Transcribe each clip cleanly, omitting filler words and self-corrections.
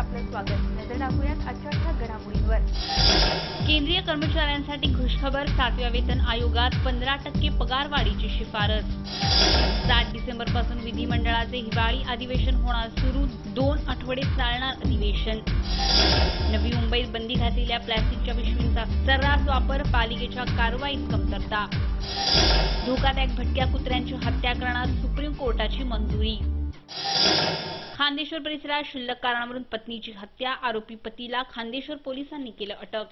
आपलं स्वागत। नजर टाकूयात आजच्या ठळक घडामोडींवर। केंद्रीय कर्मचाऱ्यांसाठी खुशखबर, 7व्या वेतन आयोगात 15% पगारवाढीची शिफारस। 7 डिसेंबरपासून विधिमंडळाचे हिवाळी अधिवेशन होणार सुरू, 2 आठवडे चालणार अधिवेशन। नवी मुंबईत बंदी घातलेल्या प्लास्टिकच्या पिशवींचा सर्रास वापर, पालिकेच्या कारवाईत कमतरता। धोकादायक भटक्या कुत्र्यांची हत्या करण्यास सुप्रीम कोर्टाची मंजुरी। खांदेश्वर परिसरात क्षुल्लक कारणावरून पत्नीची हत्या, आरोपी पतीला खांदेश्वर पोलिसांनी केलं अटक।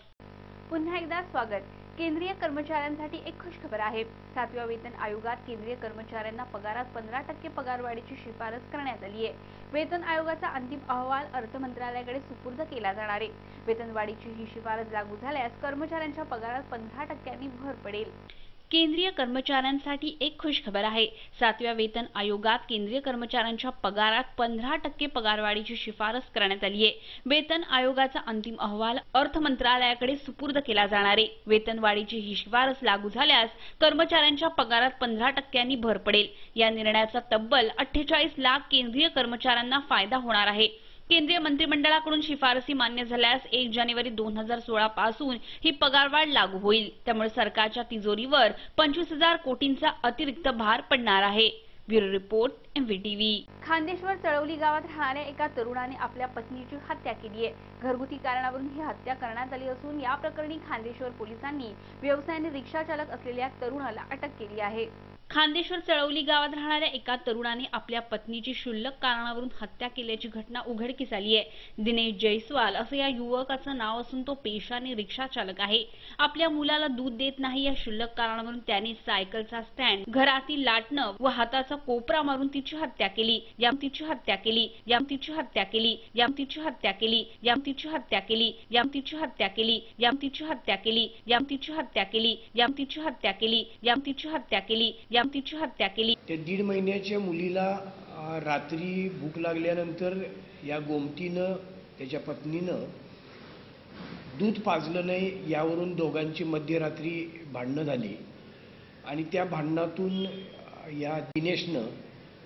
पुन्हा एकदा स्वागत। केंद्रीय कर्मचाऱ्यांसाठी एक खुशखबर आहे। 7व्या वेतन आयोगात केंद्रीय कर्मचाऱ्यांना पगारात 15% पगारवाढीची शिफारस करण्यात आली आहे। वेतन आयोगाचा अंतिम अहवाल अर्थ मंत्रालयाकडे सुपूर्द केला जाणार आहे। वेतनवाढीची ही शिफारस लागू झाल्यास कर्मचाऱ्यांच्या पगारात 15%नी भर पडेल। केंद्रीय कर्मचाऱ्यांसाठी एक खुशखबर आहे। 7व्या वेतन आयोगात केंद्रीय कर्मचाऱ्यांच्या पगारात 15% पगारवाढीची शिफारस करण्यात आली आहे। वेतन आयोगाचा अंतिम अहवाल अर्थ मंत्रालयाकडे सुपूर्द केला जाणार आहे। वेतनवाढीची ही शिफारस लागू झाल्यास कर्मचाऱ्यांच्या पगारात 15%नी भर पडेल। या निर्णयाचा तब्बल 48 लाख केंद्रीय कर्मचाऱ्यांना फायदा होणार आहे। केंद्रीय मंत्रिमंडळाकडून शिफारसी मान्य झाल्यास 1 जानेवारी 2016 पासून ही पगारवाढ लागू होईल। त्यामुळे सरकारच्या तिजोरीवर 25,000 कोटींचा अतिरिक्त भार पडणार आहे। Bureau report, MVTV। खांदेश्वर चळवली गावात राहणाऱ्या एका तरुणाने आपल्या पत्नीची हत्या केली आहे। घरगुती कारणावरून ही हत्या करण्यात आली असून या प्रकरणी खांदेश्वर पोलिसांनी व्यवसायाने रिक्षा चालक असलेल्या तरुणाला अटक केली आहे। खांदेश्वर चळवली गावात राहणाऱ्या एका तरुणाने आपल्या पत्नीची क्षुल्लक कारणावरून हत्या केल्याची घटना उघडकीस आली आहे। दिनेश जयस्वाल असं या युवकाचं नाव असून तो पेशाने रिक्षा चालक आहे। आपल्या मुलाला दूध देत नाही या क्षुल्लक कारणावरून त्याने सायकलचा स्टँड, घरातील लाटणं व हाताचा कोपरा मारून तिची हत्या केली। तिची हत्या केली। त्या 1.5 महिन्याच्या मुलीला रात्री भूक लागल्यानंतर या गोमतीनं, त्याच्या पत्नीनं दूध पाजलं नाही यावरून दोघांची मध्यरात्री भांडणं झाली आणि त्या भांडणातून या दिनेशनं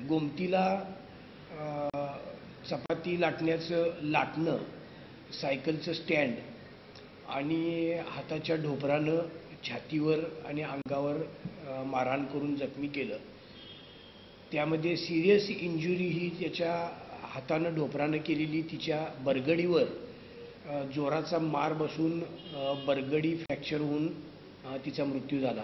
गोमतीला चपाती लाटण्याचं लाटणं, सायकलचं स्टँड आणि हाताच्या ढोपरानं छातीवर आणि अंगावर मारहाण करून जखमी केलं। त्यामध्ये सिरियस इंजुरी ही त्याच्या हातानं ढोपरानं केलेली, तिच्या बरगडीवर जोराचा मार बसून बरगडी फ्रॅक्चर होऊन तिचा मृत्यू झाला।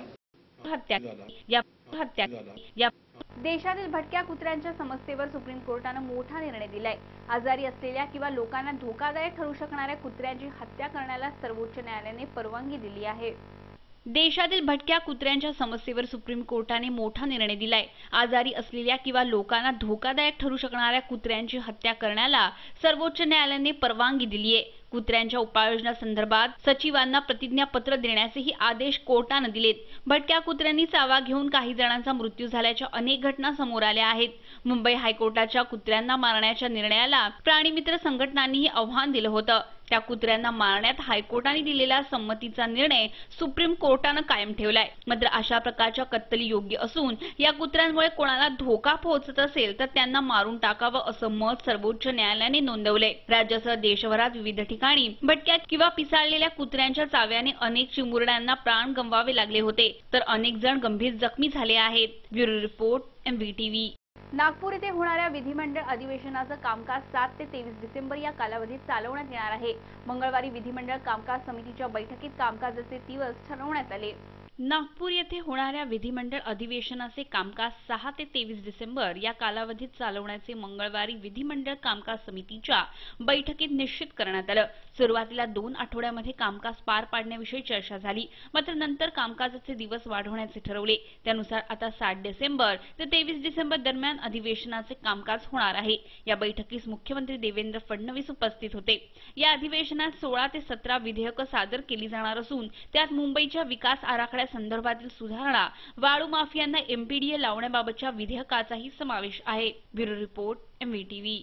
देशातील भटक्या कुत्र्यांच्या समस्येवर सुप्रीम कोर्टाने मोठा निर्णय दिलाय। आजारी असलेल्या किंवा लोकांना धोकादायक ठरू शकणाऱ्या कुत्र्यांची हत्या करण्याला सर्वोच्च न्यायालयाने परवानगी दिली आहे। देशातील भटक्या कुत्र्यांच्या समस्येवर सुप्रीम कोर्टाने मोठा निर्णय दिलाय। आजारी असलेल्या किंवा लोकांना धोकादायक ठरू शकणाऱ्या कुत्र्यांची हत्या करण्याला सर्वोच्च न्यायालयाने परवानगी दिली आहे। कुत्र्यांच्या उपाययोजनांसंदर्भात सचिवांना प्रतिज्ञापत्र देण्याचेही आदेश कोर्टाने दिलेत। भटक्या कुत्र्यांनी चावा घेऊन काही जणांचा मृत्यू झाल्याच्या अनेक घटना समोर आल्या आहेत। मुंबई हायकोर्टाच्या कुत्र्यांना मारण्याच्या निर्णयाला प्राणीमित्र संघटनांनीही आव्हान दिलं होतं। त्या कुत्र्यांना मारण्यात हायकोर्टाने दिलेला संमतीचा निर्णय सुप्रीम कोर्टाने कायम ठेवलाय। मात्र अशा प्रकारच्या कत्तली योग्य असून या कुत्र्यांमुळे कोणाला धोका पोहोचत असेल तर त्यांना मारून टाकावं असं मत सर्वोच्च न्यायालयाने नोंदवलंय। राज्यासह देशभरात विविध ठिकाणी भटक्या किंवा पिसाळलेल्या कुत्र्यांच्या चाव्याने अनेक चिमुरड्यांना प्राण गमवावे लागले होते, तर अनेक जण गंभीर जखमी झाले आहेत। Bureau report, MVTV। नागपूर येथे होणाऱ्या विधिमंडळ अधिवेशनाचं कामकाज 7 ते 23 डिसेंबर या कालावधीत चालवण्यात येणार आहे। मंगळवारी विधिमंडळ कामकाज समितीच्या बैठकीत कामकाजाचे दिवस ठरवण्यात आले। नागपूर येथे होणाऱ्या विधिमंडळ अधिवेशनाचे कामकाज 6 ते 23 डिसेंबर या कालावधीत चालवण्याचे मंगळवारी विधिमंडळ कामकाज समितीच्या बैठकीत निश्चित करण्यात आलं। सुरुवातीला 2 आठवड्यामध्ये कामकाज पार पाडण्याविषयी चर्चा झाली, मात्र नंतर कामकाजाचे दिवस वाढवण्याचे ठरवले। त्यानुसार आता 7 डिसेंबर ते 23 डिसेंबर दरम्यान अधिवेशनाचे कामकाज होणार आहे। या बैठकीस मुख्यमंत्री देवेंद्र फडणवीस उपस्थित होते। या अधिवेशनात 16 ते 17 विधेयकं सादर केली जाणार असून त्यात मुंबईच्या विकास आराखड्या संदर्भातील सुधारणा, वाळू माफियांना MPDA लावण्याबाबतच्या विधेयकाचाही समावेश आहे। Bureau report, MVTV।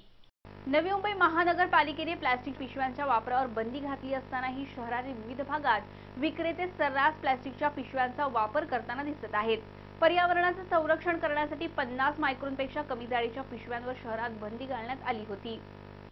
Navi Mumbai महानगरपालिकेने प्लास्टिक पिशव्यांच्या वापरावर बंदी घातली असतानाही शहरातील विविध भागात विक्रेते सर्रास प्लास्टिकच्या पिशव्यांचा वापर करताना दिसत आहेत। पर्यावरणाचे संरक्षण करण्यासाठी 50 मायक्रॉनपेक्षा कमी जाडीच्या पिशव्यांवर शहरात बंदी घालण्यात आली होती।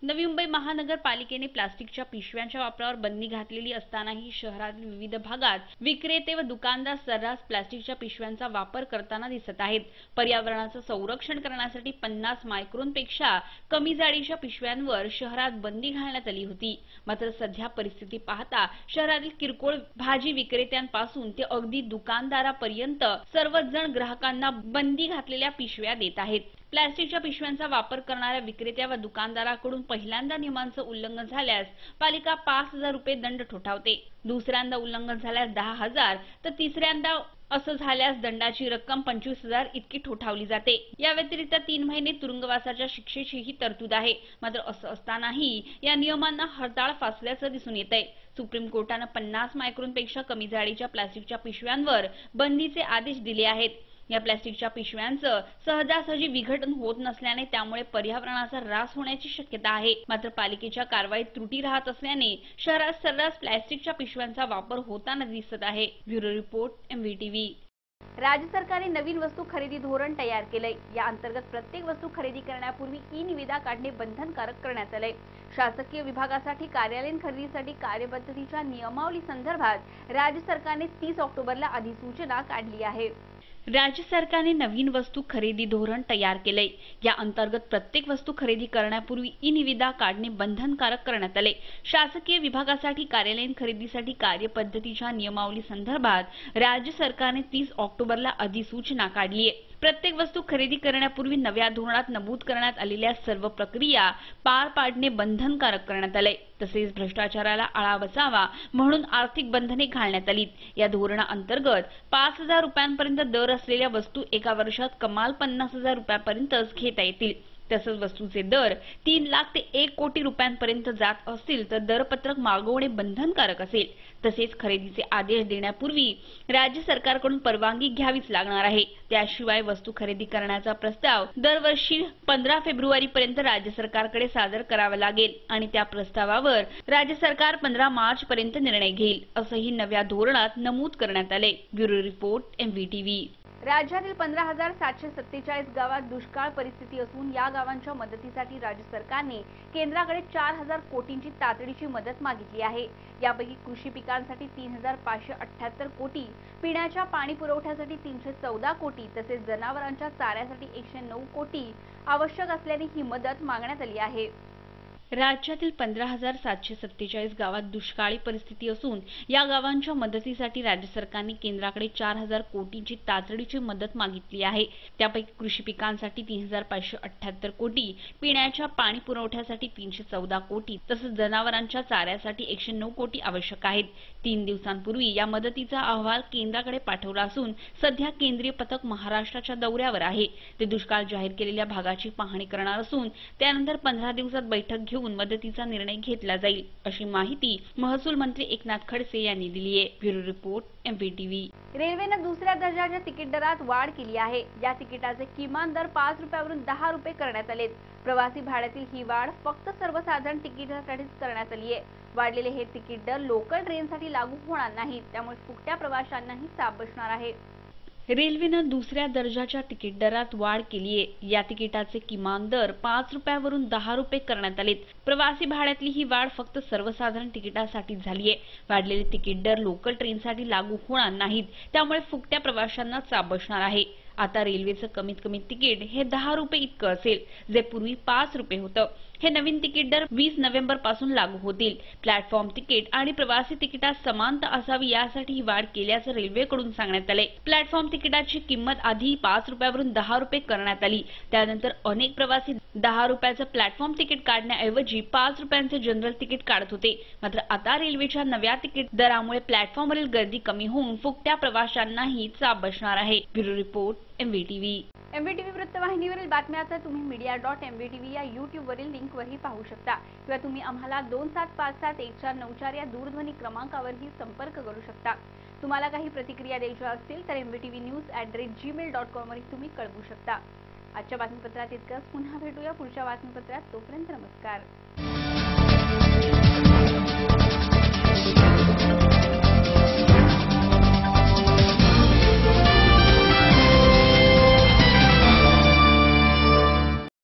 नवी मुंबई महानगरपालिकेने प्लास्टिकच्या पिशव्यांच्या वापरावर बंदी घातलेली असतानाही शहरातील विविध भागात विक्रेते व दुकानदार सर्रास प्लास्टिकच्या पिशव्यांचा वापर करताना दिसत आहेत। पर्यावरणाचं संरक्षण करण्यासाठी 50 मायक्रॉनपेक्षा कमी जाडीच्या पिशव्यांवर शहरात बंदी घालण्यात आली होती। मात्र सध्या परिस्थिती पाहता शहरातील किरकोळ भाजी विक्रेत्यांपासून ते अगदी दुकानदारापर्यंत सर्वच जण ग्राहकांना बंदी घातलेल्या पिशव्या देत आहेत। प्लास्टिकच्या पिशव्यांचा वापर करणाऱ्या विक्रेत्या व दुकानदाराकडून पहिल्यांदा नियमांचं उल्लंघन झाल्यास पालिका 5,000 रुपये दंड ठोठावते, दुसऱ्यांदा उल्लंघन झाल्यास 10,000 तर तिसऱ्यांदा असं झाल्यास दंडाची रक्कम 25,000 इतकी ठोठावली जाते। या व्यतिरिक्त 3 महिने तुरुंगवासाच्या शिक्षेचीही तरतूद आहे। मात्र असं असतानाही या नियमांना हरताळ फासल्याचं दिसून येतंय। सुप्रीम कोर्टानं 50 मायक्रॉनपेक्षा कमी जाडीच्या प्लास्टिकच्या पिशव्यांवर बंदीचे आदेश दिले आहेत। या प्लास्टिकच्या पिशव्यांचं सहजासहजी विघटन होत नसल्याने त्यामुळे पर्यावरणाचा ऱ्हास होण्याची शक्यता आहे। मात्र पालिकेच्या कारवाईत त्रुटी राहत असल्याने शहरात सर्रास प्लास्टिकच्या पिशव्यांचा वापर होताना दिसत आहे। Bureau report, MVTV। राज्य सरकारने नवीन वस्तू खरेदी धोरण तयार केलंय। या अंतर्गत प्रत्येक वस्तू खरेदी करण्यापूर्वी ई-निविदा काढणे बंधनकारक करण्यात आलंय। शासकीय विभागासाठी कार्यालयीन खरेदीसाठी कार्यपद्धतीच्या नियमावली संदर्भात राज्य सरकारने 30 ऑक्टोबरला अधिसूचना काढली आहे। राज्य सरकारने नवीन वस्तू खरेदी धोरण तयार केलंय। या अंतर्गत प्रत्येक वस्तू खरेदी करण्यापूर्वी ई-निविदा काढणे बंधनकारक करण्यात आले। शासकीय विभागासाठी कार्यालयीन खरेदीसाठी कार्यपद्धतीच्या नियमावली संदर्भात राज्य सरकारने 30 ऑक्टोबरला अधिसूचना काढली आहे। प्रत्येक वस्तू खरेदी करण्यापूर्वी नव्या धोरणात नमूद करण्यात आलेल्या सर्व प्रक्रिया पार पाडणे बंधनकारक करण्यात आले। तसेच भ्रष्टाचाराला आळा बसावा म्हणून आर्थिक बंधने घालण्यात आली। या धोरणाअंतर्गत 5,000 रुपयांपर्यंत दर असलेल्या वस्तू एका वर्षात कमाल 50,000 रुपयांपर्यंतच घेता येतील। तसंच वस्तूचे दर 3 लाख ते 1 कोटी रुपयांपर्यंत जात असतील तर दरपत्रक मागवणे बंधनकारक असेल। तसेच खरेदीचे आदेश देण्यापूर्वी राज्य सरकारकडून परवानगी घ्यावीच लागणार आहे। त्याशिवाय वस्तू खरेदी करण्याचा प्रस्ताव दरवर्षी 15 फेब्रुवारीपर्यंत राज्य सरकारकडे सादर करावा लागेल आणि त्या प्रस्तावावर राज्य सरकार 15 मार्चपर्यंत निर्णय घेईल, असंही नव्या धोरणात नमूद करण्यात आले। Bureau report, MVTV। राज्यातील 15,747 गावात दुष्काळ परिस्थिती असून या गावांच्या मदतीसाठी राज्य सरकारने केंद्राकडे 4,000 कोटींची तातडीची मदत मागितली आहे। यापैकी कृषी पिकांसाठी 3,578 कोटी, पिण्याच्या पाणी पुरवठ्यासाठी 314 कोटी तसेच जनावरांच्या चाऱ्यासाठी 109 कोटी आवश्यक असल्याने ही मदत मागण्यात आली आहे। राज्यातील 15,747 गावात दुष्काळी परिस्थिती असून या गावांच्या मदतीसाठी राज्य सरकारने केंद्राकडे 4,000 कोटींची तातडीची मदत मागितली आहे। त्यापैकी कृषी पिकांसाठी 3,578 कोटी, पिण्याच्या पाणी पुरवठ्यासाठी 314 कोटी तसंच जनावरांच्या चाऱ्यासाठी 109 कोटी आवश्यक आहेत। 3 दिवसांपूर्वी या मदतीचा अहवाल केंद्राकडे पाठवला असून सध्या केंद्रीय पथक महाराष्ट्राच्या दौऱ्यावर आहे। ते दुष्काळ जाहीर केलेल्या भागाची पाहणी करणार असून त्यानंतर 15 दिवसात बैठक घेऊन मदतीचा निर्णय घेतला जाईल, अशी माहिती महसूल मंत्री एकनाथ खडसे यांनी दिली आहे। Bureau report, MVTV। रेल्वेने दुसऱ्या दर्जाच्या तिकीट दरात वाढ केली आहे। या तिकिटाचे किमान दर 5 रुपयावरून 10 रुपये करण्यात आलेत। प्रवासी भाड्यातील ही वाढ फक्त सर्वसाधारण तिकिटासाठीच करण्यात आली आहे। वाढलेले हे तिकीट दर लोकल ट्रेनसाठी लागू होणार नाहीत, त्यामुळे फुकट्या प्रवाशांनाही चाप बसणार आहे। रेल्वेनं दुसऱ्या दर्जाच्या तिकीट दरात वाढ केली आहे। या तिकिटाचे किमान दर 5 रुपयावरून 10 रुपये करण्यात आलेत। प्रवासी भाड्यातली ही वाढ फक्त सर्वसाधारण तिकिटासाठीच झाली आहे। वाढलेले तिकीट दर लोकल ट्रेनसाठी लागू होणार नाहीत, त्यामुळे फुकट्या प्रवाशांना चाप बसणार आहे। आता रेल्वेचं कमीत कमी तिकीट हे 10 रुपये इतकं असेल, जे पूर्वी 5 रुपये होतं। हे नवीन तिकीट दर 20 नोव्हेंबर पासून लागू होतील। प्लॅटफॉर्म तिकीट आणि प्रवासी तिकिटात समानता असावी यासाठी ही वाढ केल्याचं रेल्वेकडून सांगण्यात आलंय। प्लॅटफॉर्म तिकिटाची किंमत आधी 5 रुपयावरून 10 रुपये करण्यात आली। त्यानंतर अनेक प्रवासी 10 रुपयाचं प्लॅटफॉर्म तिकीट काढण्याऐवजी 5 रुपयांचे जनरल तिकीट काढत होते। मात्र आता रेल्वेच्या नव्या तिकीट दरामुळे प्लॅटफॉर्मवरील गर्दी कमी होऊन फुकट्या प्रवाशांनाही चाप बसणार आहे। Bureau report, MVTV। MVTV वृत्तवाहिनीवरील बातम्या आता तुम्ही media.mvtv या YouTube-वरील लिंकवरही पाहू शकता किंवा तुम्ही आम्हाला 27571494 या दूरध्वनी क्रमांकावरही संपर्क करू शकता। तुम्हाला काही प्रतिक्रिया द्यायच्या असतील तर mvtvnews@gmail.com वर तुम्ही कळवू शकता। आजच्या बातमीपत्रात इतकंच। पुन्हा भेटूया पुढच्या बातमीपत्रात। तोपर्यंत नमस्कार।